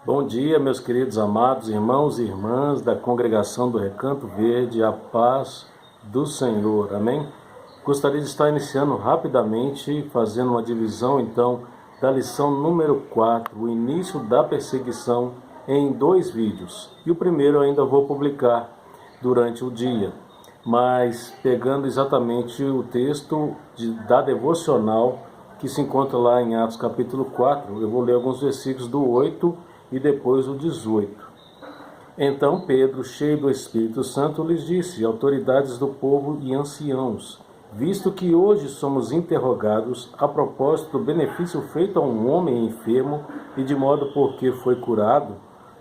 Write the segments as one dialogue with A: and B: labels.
A: Bom dia, meus queridos amados irmãos e irmãs da congregação do Recanto Verde, a paz do Senhor, amém? Gostaria de estar iniciando rapidamente, fazendo uma divisão então da lição número 4, o início da perseguição, em 2 vídeos. E o primeiro eu ainda vou publicar durante o dia, mas pegando exatamente o texto da devocional que se encontra lá em Atos capítulo 4, eu vou ler alguns versículos do 8 e depois o 18. Então Pedro, cheio do Espírito Santo, lhes disse: autoridades do povo e anciãos, visto que hoje somos interrogados a propósito do benefício feito a um homem enfermo e de modo porque foi curado,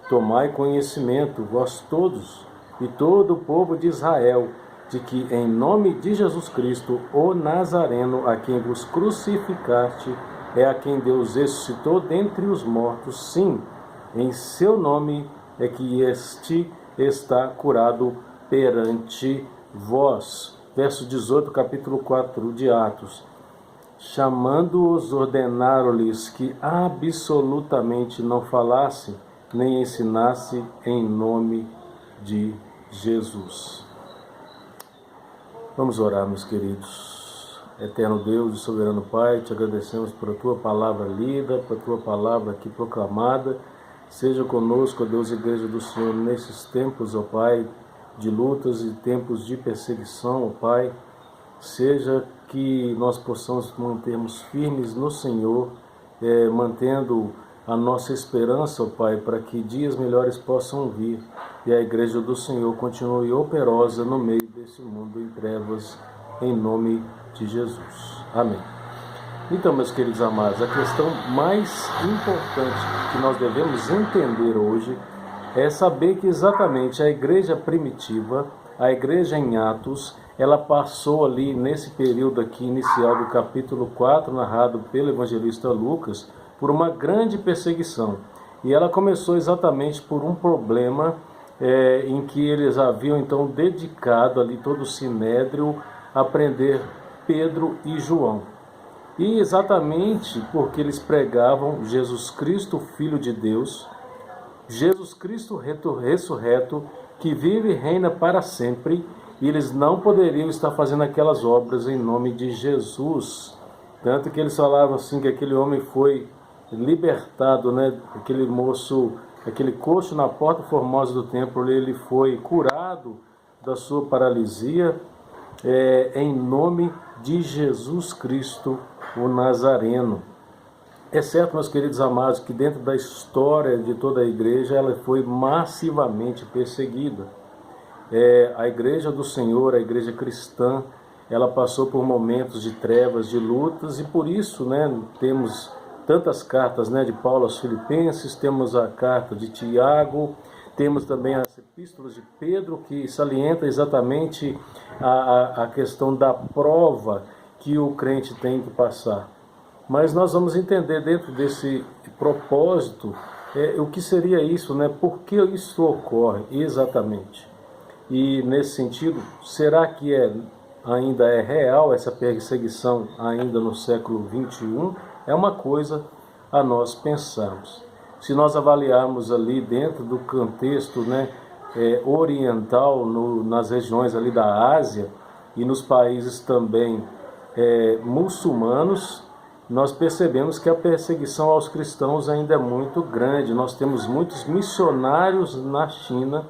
A: tomai conhecimento, vós todos e todo o povo de Israel, de que em nome de Jesus Cristo, o Nazareno, a quem vos crucificaste, é a quem Deus ressuscitou dentre os mortos, sim, em seu nome é que este está curado perante vós. Verso 18, capítulo 4 de Atos. Chamando-os, ordenaram-lhes que absolutamente não falasse, nem ensinasse em nome de Jesus. Vamos orar, meus queridos. Eterno Deus e soberano Pai, te agradecemos por a tua palavra lida, por a tua palavra aqui proclamada. Seja conosco, ó Deus, Igreja do Senhor, nesses tempos, ó Pai, de lutas e tempos de perseguição, ó Pai. Seja que nós possamos mantermos firmes no Senhor, mantendo a nossa esperança, ó Pai, para que dias melhores possam vir e a Igreja do Senhor continue operosa no meio desse mundo em trevas, em nome de Jesus. Amém. Então, meus queridos amados, a questão mais importante que nós devemos entender hoje é saber que exatamente a igreja primitiva, a igreja em Atos, ela passou ali nesse período aqui inicial do capítulo 4, narrado pelo evangelista Lucas, por uma grande perseguição. E ela começou exatamente por um problema em que eles haviam então dedicado ali todo o sinédrio a prender Pedro e João. E exatamente porque eles pregavam Jesus Cristo, Filho de Deus, Jesus Cristo ressurreto, que vive e reina para sempre, e eles não poderiam estar fazendo aquelas obras em nome de Jesus. Tanto que eles falavam assim que aquele homem foi libertado, né? Aquele moço, aquele coxo na porta formosa do templo, ele foi curado da sua paralisia, em nome de Jesus Cristo, o Nazareno. É certo, meus queridos amados, que dentro da história de toda a igreja, ela foi massivamente perseguida. A igreja do Senhor, a igreja cristã, ela passou por momentos de trevas, de lutas, e por isso, né, temos tantas cartas, né, de Paulo aos Filipenses, temos a carta de Tiago, temos também as epístolas de Pedro, que salienta exatamente a questão da prova que o crente tem que passar. Mas nós vamos entender dentro desse propósito o que seria isso, né? Por que isso ocorre exatamente? E nesse sentido, será que ainda é real essa perseguição ainda no século 21? É uma coisa a nós pensarmos. Se nós avaliarmos ali dentro do contexto, né, oriental, nas regiões ali da Ásia e nos países também muçulmanos, nós percebemos que a perseguição aos cristãos ainda é muito grande. Nós temos muitos missionários na China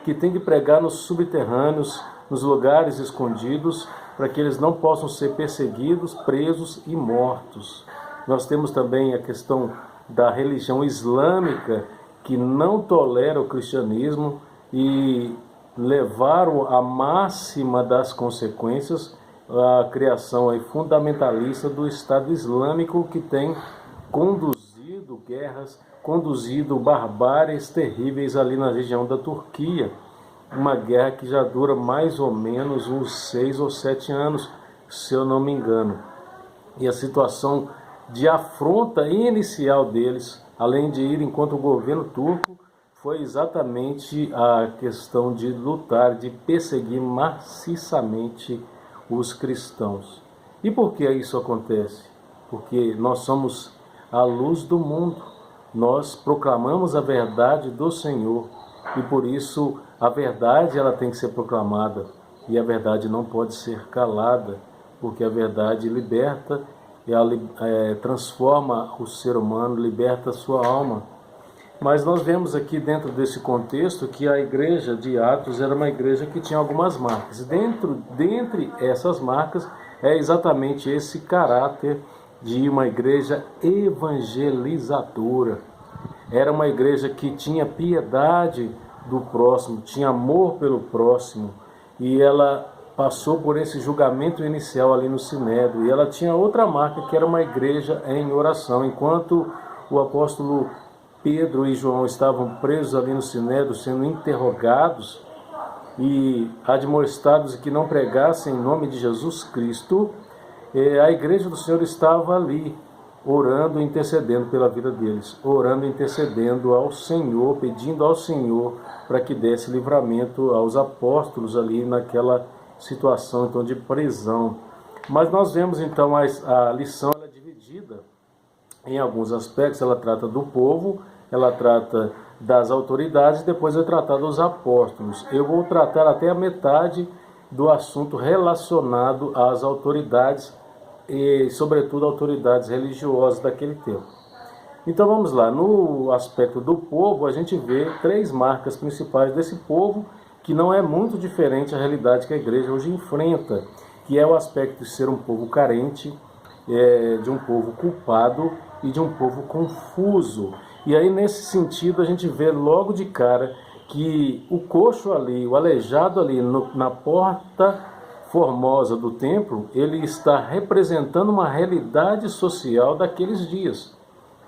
A: que têm que pregar nos subterrâneos, nos lugares escondidos, para que eles não possam ser perseguidos, presos e mortos. Nós temos também a questão da religião islâmica, que não tolera o cristianismo e levaram a máxima das consequências a criação aí fundamentalista do Estado Islâmico, que tem conduzido guerras, conduzido barbáries terríveis ali na região da Turquia. Uma guerra que já dura mais ou menos uns 6 ou 7 anos, se eu não me engano. E a situação de afronta inicial deles, além de irem contra o governo turco, foi exatamente a questão de lutar, de perseguir maciçamente os cristãos. E por que isso acontece? Porque nós somos a luz do mundo. nós proclamamos a verdade do Senhor e por isso a verdade ela tem que ser proclamada e a verdade não pode ser calada, porque a verdade liberta e ela transforma o ser humano, liberta a sua alma. Mas nós vemos aqui dentro desse contexto que a igreja de Atos era uma igreja que tinha algumas marcas. Dentre essas marcas é exatamente esse caráter de uma igreja evangelizadora. Era uma igreja que tinha piedade do próximo, tinha amor pelo próximo, e ela passou por esse julgamento inicial ali no Sinédrio. E ela tinha outra marca, que era uma igreja em oração. Enquanto o apóstolo Pedro e João estavam presos ali no Sinédrio, sendo interrogados e admoestados que não pregassem em nome de Jesus Cristo, a igreja do Senhor estava ali, orando e intercedendo pela vida deles, orando e intercedendo ao Senhor, pedindo ao Senhor para que desse livramento aos apóstolos ali naquela situação então de prisão. Mas nós vemos então a lição ela é dividida em alguns aspectos. Ela trata do povo, ela trata das autoridades, depois vai tratar dos apóstolos. Eu vou tratar até a metade do assunto relacionado às autoridades e, sobretudo, autoridades religiosas daquele tempo. Então vamos lá, no aspecto do povo, a gente vê 3 marcas principais desse povo, que não é muito diferente da realidade que a igreja hoje enfrenta, que é o aspecto de ser um povo carente, de um povo culpado e de um povo confuso. E aí, nesse sentido, a gente vê logo de cara que o coxo ali, o aleijado ali na porta formosa do templo, ele está representando uma realidade social daqueles dias.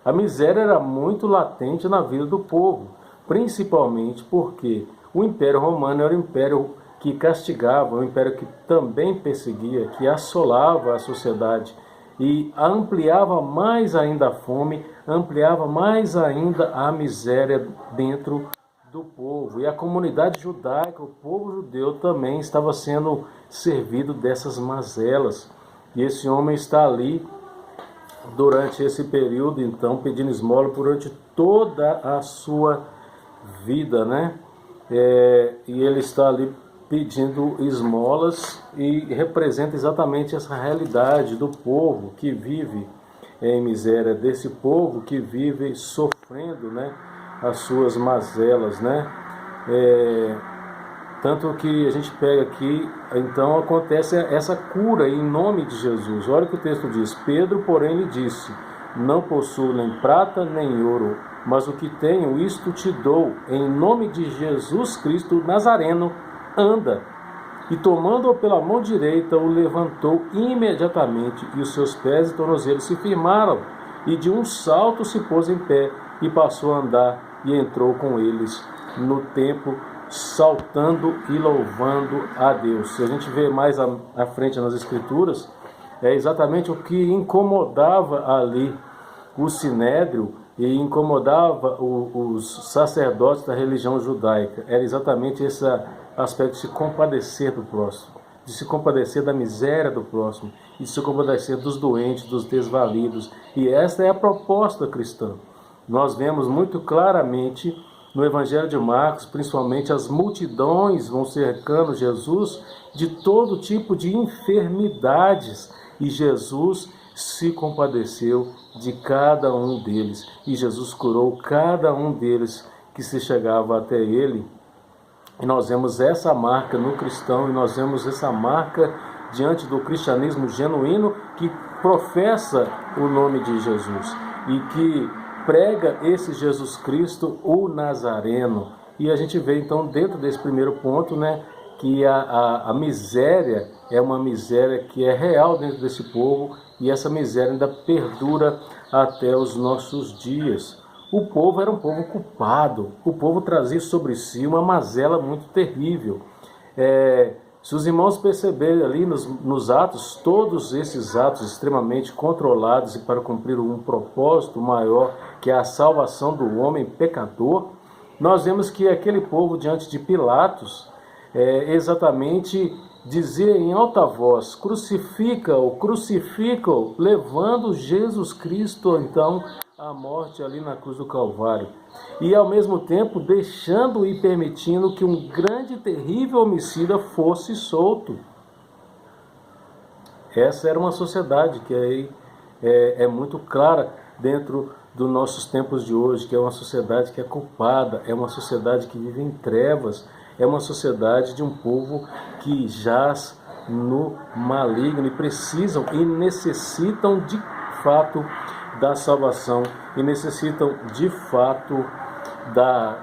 A: A miséria era muito latente na vida do povo, principalmente porque o Império Romano era um império que castigava, um império que também perseguia, que assolava a sociedade e ampliava mais ainda a fome, ampliava mais ainda a miséria dentro do povo. E a comunidade judaica, o povo judeu também estava sendo servido dessas mazelas. E esse homem está ali durante esse período, então, pedindo esmola durante toda a sua vida, né? E ele está ali pedindo esmolas e representa exatamente essa realidade do povo que vive em miséria, desse povo que vive sofrendo, né, as suas mazelas, né? Tanto que a gente pega aqui, então acontece essa cura em nome de Jesus. Olha o que o texto diz: Pedro, porém, lhe disse: não possuo nem prata nem ouro, mas o que tenho, isto te dou. Em nome de Jesus Cristo Nazareno, anda. E tomando-o pela mão direita, o levantou imediatamente, e os seus pés e tornozelos se firmaram, e de um salto se pôs em pé, e passou a andar, e entrou com eles no templo, saltando e louvando a Deus. Se a gente vê mais à frente nas Escrituras, é exatamente o que incomodava ali o Sinédrio e incomodava os sacerdotes da religião judaica. Era exatamente esse aspecto de se compadecer do próximo, de se compadecer da miséria do próximo, e de se compadecer dos doentes, dos desvalidos. E esta é a proposta cristã. Nós vemos muito claramente no Evangelho de Marcos, principalmente, as multidões vão cercando Jesus de todo tipo de enfermidades, e Jesus se compadeceu de cada um deles, e Jesus curou cada um deles que se chegava até ele. E nós vemos essa marca no cristão, e nós vemos essa marca diante do cristianismo genuíno que professa o nome de Jesus e que prega esse Jesus Cristo, o Nazareno. E a gente vê então dentro desse primeiro ponto, né, que a miséria é uma miséria que é real dentro desse povo, e essa miséria ainda perdura até os nossos dias. O povo era um povo culpado, o povo trazia sobre si uma mazela muito terrível. Se os irmãos perceberem ali nos atos, todos esses atos extremamente controlados e para cumprir um propósito maior, que é a salvação do homem pecador, nós vemos que aquele povo diante de Pilatos exatamente dizia em alta voz: crucifica-o, crucifica-o, levando Jesus Cristo então a morte ali na cruz do Calvário. E ao mesmo tempo deixando e permitindo que um grande e terrível homicida fosse solto. Essa era uma sociedade que aí é muito clara dentro dos nossos tempos de hoje, que é uma sociedade que é culpada, é uma sociedade que vive em trevas, é uma sociedade de um povo que jaz no maligno e precisam e necessitam de fato da salvação e necessitam de fato da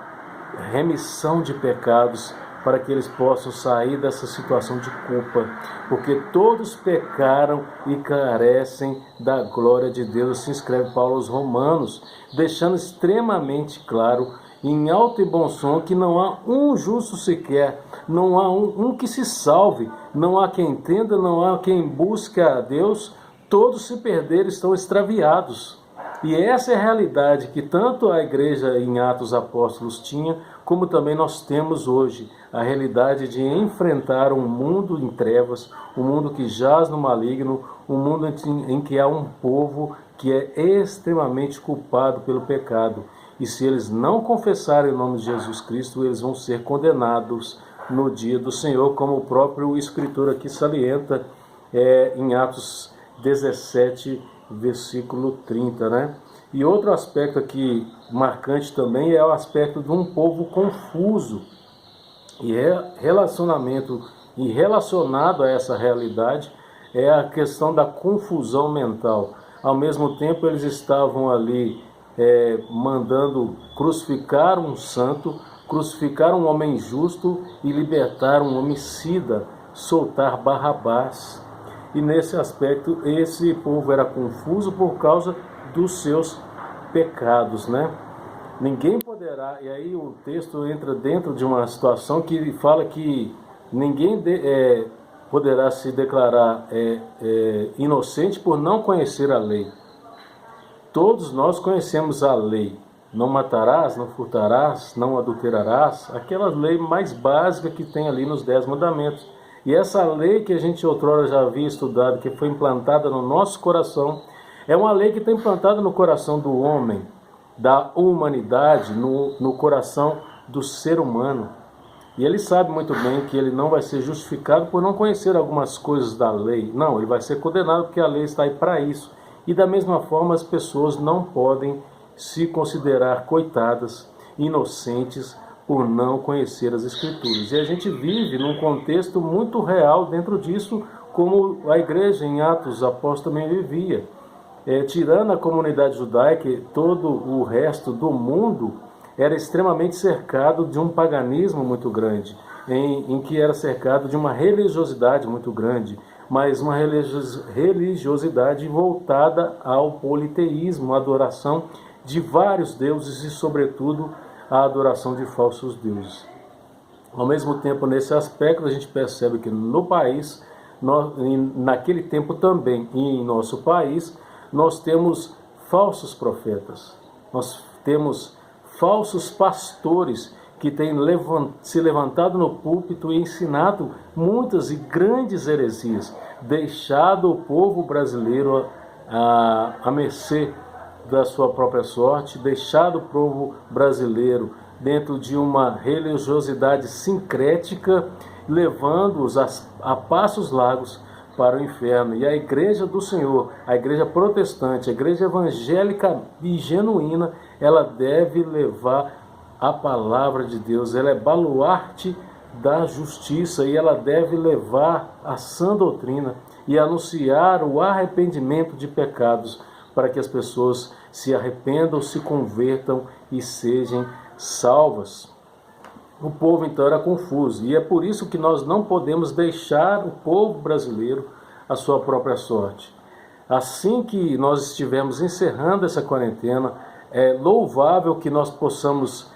A: remissão de pecados para que eles possam sair dessa situação de culpa, porque todos pecaram e carecem da glória de Deus, assim escreve Paulo aos Romanos, deixando extremamente claro, em alto e bom som, que não há um justo sequer, não há um que se salve, não há quem entenda, não há quem busque a Deus, todos se perderam, estão extraviados. E essa é a realidade que tanto a igreja em Atos Apóstolos tinha, como também nós temos hoje, a realidade de enfrentar um mundo em trevas, um mundo que jaz no maligno, um mundo em que há um povo que é extremamente culpado pelo pecado. E se eles não confessarem o nome de Jesus Cristo, eles vão ser condenados no dia do Senhor, como o próprio escritor aqui salienta em Atos 17, versículo 30, né? E outro aspecto aqui marcante também é o aspecto de um povo confuso. E relacionado a essa realidade é a questão da confusão mental. Ao mesmo tempo eles estavam ali mandando crucificar um santo, crucificar um homem justo e libertar um homicida, soltar Barrabás. E nesse aspecto, esse povo era confuso por causa dos seus pecados, né? Ninguém poderá, e aí o texto entra dentro de uma situação que fala que ninguém poderá se declarar inocente por não conhecer a lei. Todos nós conhecemos a lei. Não matarás, não furtarás, não adulterarás, aquela lei mais básica que tem ali nos 10 mandamentos. E essa lei que a gente outrora já havia estudado, que foi implantada no nosso coração, é uma lei que está implantada no coração do homem, da humanidade, no coração do ser humano. E ele sabe muito bem que ele não vai ser justificado por não conhecer algumas coisas da lei. Não, ele vai ser condenado porque a lei está aí para isso. E da mesma forma as pessoas não podem se considerar coitadas, inocentes, por não conhecer as Escrituras. E a gente vive num contexto muito real dentro disso, como a igreja em Atos Apóstolos também vivia. Tirando a comunidade judaica, todo o resto do mundo era extremamente cercado de um paganismo muito grande, em que era cercado de uma religiosidade muito grande, mas uma religiosidade voltada ao politeísmo, à adoração de vários deuses e, sobretudo, a adoração de falsos deuses. Ao mesmo tempo, nesse aspecto, a gente percebe que no país, naquele tempo também, e em nosso país, nós temos falsos profetas, nós temos falsos pastores que têm se levantado no púlpito e ensinado muitas e grandes heresias, deixado o povo brasileiro à mercê da sua própria sorte, deixado o povo brasileiro dentro de uma religiosidade sincrética, levando-os a passos largos para o inferno. E a igreja do Senhor, a igreja protestante, a igreja evangélica e genuína, ela deve levar a palavra de Deus, ela é baluarte da justiça e ela deve levar a sã doutrina e anunciar o arrependimento de pecados para que as pessoas se arrependam, se convertam e sejam salvas. O povo então era confuso e é por isso que nós não podemos deixar o povo brasileiro à sua própria sorte. Assim que nós estivermos encerrando essa quarentena, é louvável que nós possamos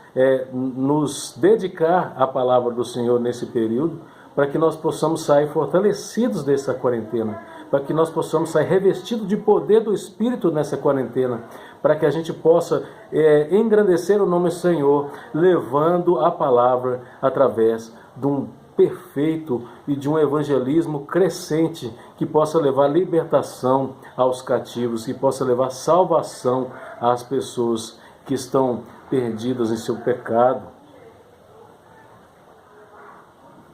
A: nos dedicar à palavra do Senhor nesse período, para que nós possamos sair fortalecidos dessa quarentena, para que nós possamos sair revestidos de poder do Espírito nessa quarentena, para que a gente possa engrandecer o nome do Senhor, levando a palavra através de um perfeito e de um evangelismo crescente que possa levar libertação aos cativos, que possa levar salvação às pessoas que estão perdidas em seu pecado.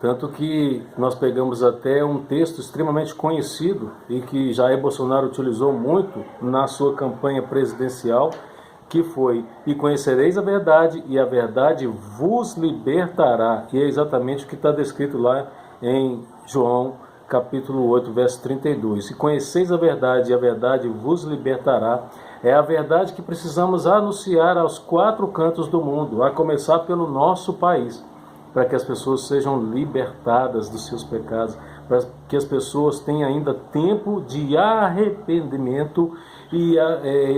A: Tanto que nós pegamos até um texto extremamente conhecido e que Jair Bolsonaro utilizou muito na sua campanha presidencial, que foi: e conhecereis a verdade, e a verdade vos libertará. E é exatamente o que está descrito lá em João, capítulo 8, verso 32. E conheceis a verdade, e a verdade vos libertará. É a verdade que precisamos anunciar aos 4 cantos do mundo, a começar pelo nosso país, para que as pessoas sejam libertadas dos seus pecados, para que as pessoas tenham ainda tempo de arrependimento e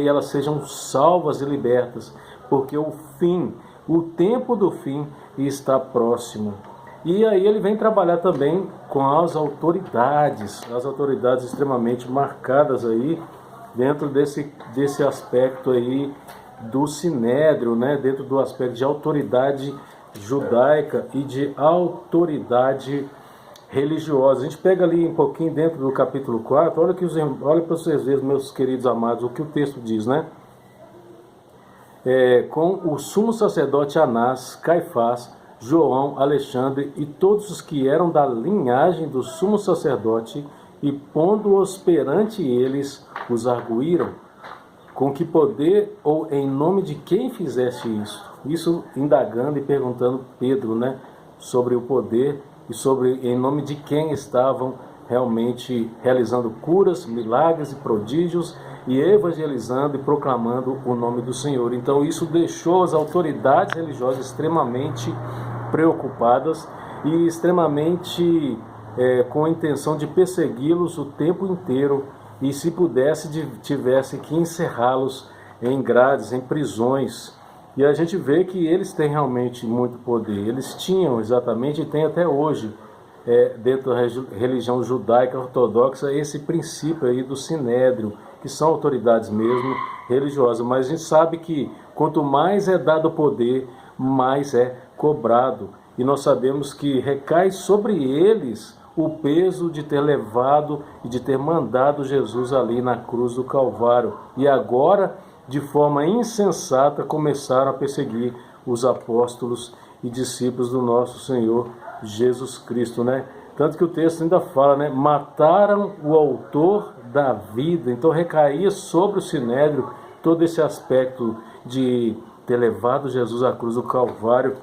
A: elas sejam salvas e libertas, porque o tempo do fim está próximo. E aí ele vem trabalhar também com as autoridades extremamente marcadas aí dentro desse aspecto aí do sinédrio, né? Dentro do aspecto de autoridade judaica e de autoridade religiosa. A gente pega ali um pouquinho dentro do capítulo 4, olha para vocês verem, meus queridos amados, o que o texto diz, né? Com o sumo sacerdote Anás, Caifás, João, Alexandre e todos os que eram da linhagem do sumo sacerdote, e pondo-os perante eles, os arguíram: com que poder ou em nome de quem fizeste isso? Isso indagando e perguntando Pedro, né, sobre o poder e sobre em nome de quem estavam realmente realizando curas, milagres e prodígios e evangelizando e proclamando o nome do Senhor. Então isso deixou as autoridades religiosas extremamente preocupadas e extremamente com a intenção de persegui-los o tempo inteiro, e se pudesse, tivesse que encerrá-los em grades, em prisões. E a gente vê que eles têm realmente muito poder. Eles tinham exatamente, e têm até hoje, dentro da religião judaica ortodoxa, esse princípio aí do sinédrio, que são autoridades mesmo religiosas. Mas a gente sabe que quanto mais é dado poder, mais é cobrado. E nós sabemos que recai sobre eles o peso de ter levado e de ter mandado Jesus ali na cruz do Calvário. E agora, de forma insensata, começaram a perseguir os apóstolos e discípulos do nosso Senhor Jesus Cristo, né? Tanto que o texto ainda fala, né? Mataram o autor da vida. Então recaía sobre o sinédrio todo esse aspecto de ter levado Jesus à cruz do Calvário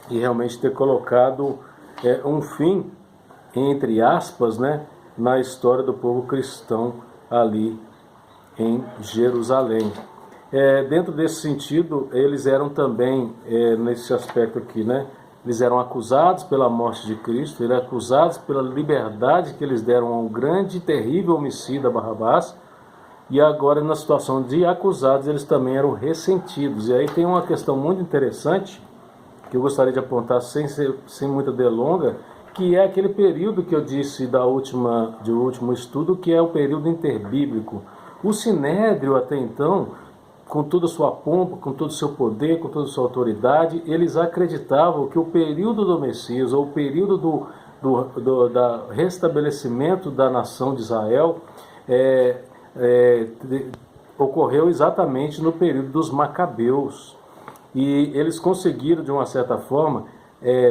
A: e realmente ter colocado um fim, entre aspas, né, na história do povo cristão ali em Jerusalém. Dentro desse sentido, eles eram também, nesse aspecto aqui, né, eles eram acusados pela morte de Cristo, eram acusados pela liberdade que eles deram ao grande e terrível homicida Barrabás, e agora na situação de acusados eles também eram ressentidos. E aí tem uma questão muito interessante que eu gostaria de apontar sem muita delonga, que é aquele período que eu disse do último estudo, que é o período interbíblico. O sinédrio até então, com toda a sua pompa, com todo o seu poder, com toda a sua autoridade, eles acreditavam que o período do Messias, ou o período do restabelecimento da nação de Israel, ocorreu exatamente no período dos Macabeus. E eles conseguiram, de uma certa forma,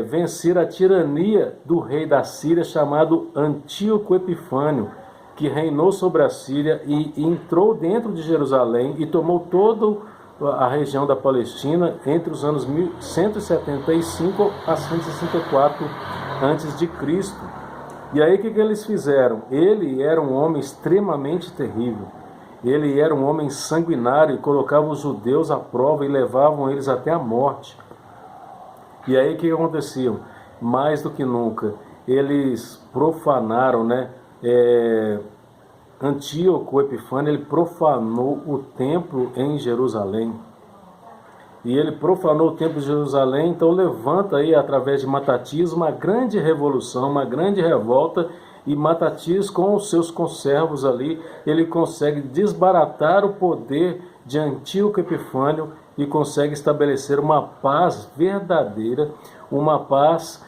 A: vencer a tirania do rei da Síria, chamado Antíoco Epifânio, que reinou sobre a Síria e entrou dentro de Jerusalém e tomou toda a região da Palestina entre os anos 175 a 164 a.C. E aí o que eles fizeram? Ele era um homem extremamente terrível. Ele era um homem sanguinário e colocava os judeus à prova e levavam eles até a morte. E aí o que acontecia? Mais do que nunca, eles profanaram, né? Antíoco Epifânio, ele profanou o templo em Jerusalém. E ele profanou o templo de Jerusalém, então levanta aí, através de Matatias, uma grande revolução, uma grande revolta. E Matatias, com os seus conservos ali, ele consegue desbaratar o poder de Antíoco Epifânio e consegue estabelecer uma paz verdadeira, uma paz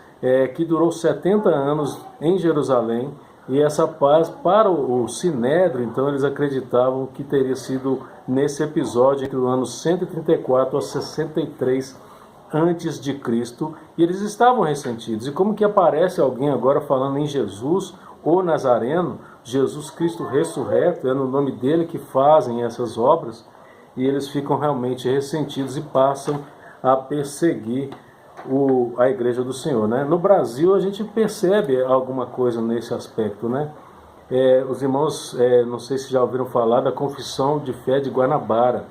A: que durou 70 anos em Jerusalém, e essa paz para o Sinédrio, então eles acreditavam que teria sido nesse episódio entre o ano 134 a 63 antes de Cristo, e eles estavam ressentidos. E como que aparece alguém agora falando em Jesus, o Nazareno, Jesus Cristo ressurreto, é no nome dele que fazem essas obras, e eles ficam realmente ressentidos e passam a perseguir a Igreja do Senhor, né? No Brasil a gente percebe alguma coisa nesse aspecto, né? Os irmãos, não sei se já ouviram falar da Confissão de Fé de Guanabara,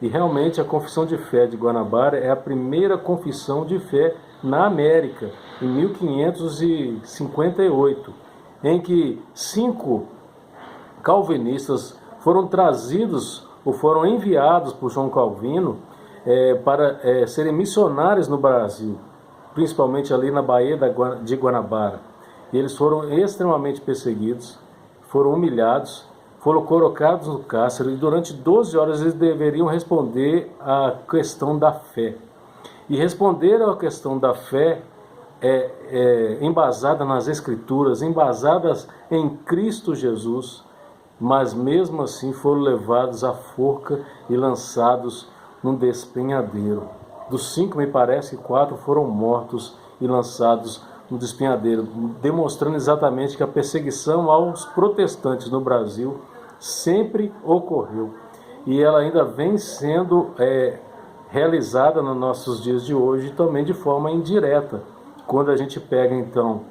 A: e realmente a Confissão de Fé de Guanabara é a primeira confissão de fé na América, em 1558, em que 5 calvinistas foram trazidos ou foram enviados por João Calvino para serem missionários no Brasil, principalmente ali na Baía de Guanabara. E eles foram extremamente perseguidos, foram humilhados, foram colocados no cárcere, e durante 12 horas eles deveriam responder à questão da fé. E responderam à questão da fé embasada nas Escrituras, embasadas em Cristo Jesus, mas mesmo assim foram levados à forca e lançados num despenhadeiro. Dos 5, me parece, 4 foram mortos e lançados no despenhadeiro, demonstrando exatamente que a perseguição aos protestantes no Brasil sempre ocorreu. E ela ainda vem sendo realizada nos nossos dias de hoje, também de forma indireta. Quando a gente pega, então,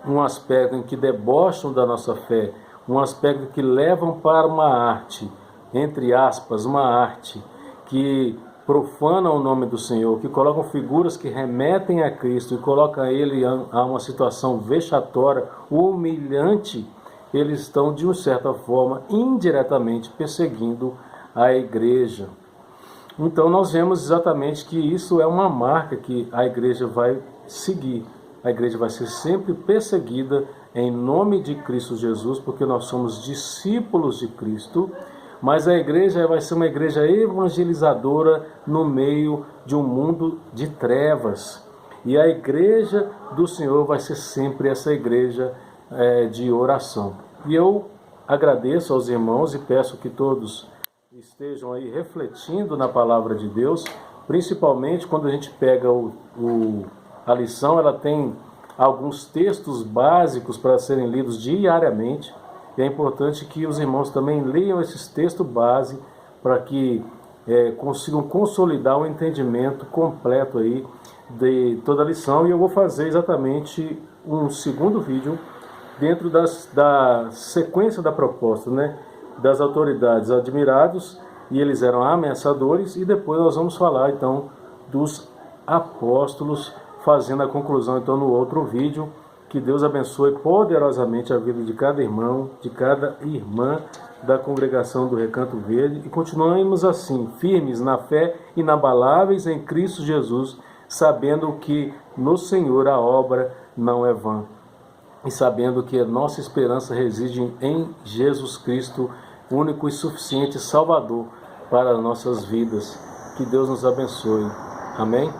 A: um aspecto em que debocham da nossa fé, um aspecto que levam para uma arte, entre aspas, uma arte, que profana o nome do Senhor, que colocam figuras que remetem a Cristo e colocam ele a uma situação vexatória, humilhante, eles estão, de uma certa forma, indiretamente perseguindo a igreja. Então nós vemos exatamente que isso é uma marca que a igreja vai seguir. A igreja vai ser sempre perseguida em nome de Cristo Jesus, porque nós somos discípulos de Cristo, mas a igreja vai ser uma igreja evangelizadora no meio de um mundo de trevas. E a igreja do Senhor vai ser sempre essa igreja de oração. E eu agradeço aos irmãos e peço que todos estejam aí refletindo na palavra de Deus, principalmente quando a gente pega a lição, ela tem alguns textos básicos para serem lidos diariamente, e é importante que os irmãos também leiam esses textos base para que consigam consolidar o entendimento completo aí de toda a lição. E eu vou fazer exatamente um segundo vídeo dentro da sequência da proposta, né, das autoridades admirados, e eles eram ameaçadores, e depois nós vamos falar então dos apóstolos, fazendo a conclusão então no outro vídeo. Que Deus abençoe poderosamente a vida de cada irmão, de cada irmã da congregação do Recanto Verde, e continuemos assim, firmes na fé, inabaláveis em Cristo Jesus, sabendo que no Senhor a obra não é vã, e sabendo que a nossa esperança reside em Jesus Cristo, único e suficiente Salvador para nossas vidas. Que Deus nos abençoe. Amém?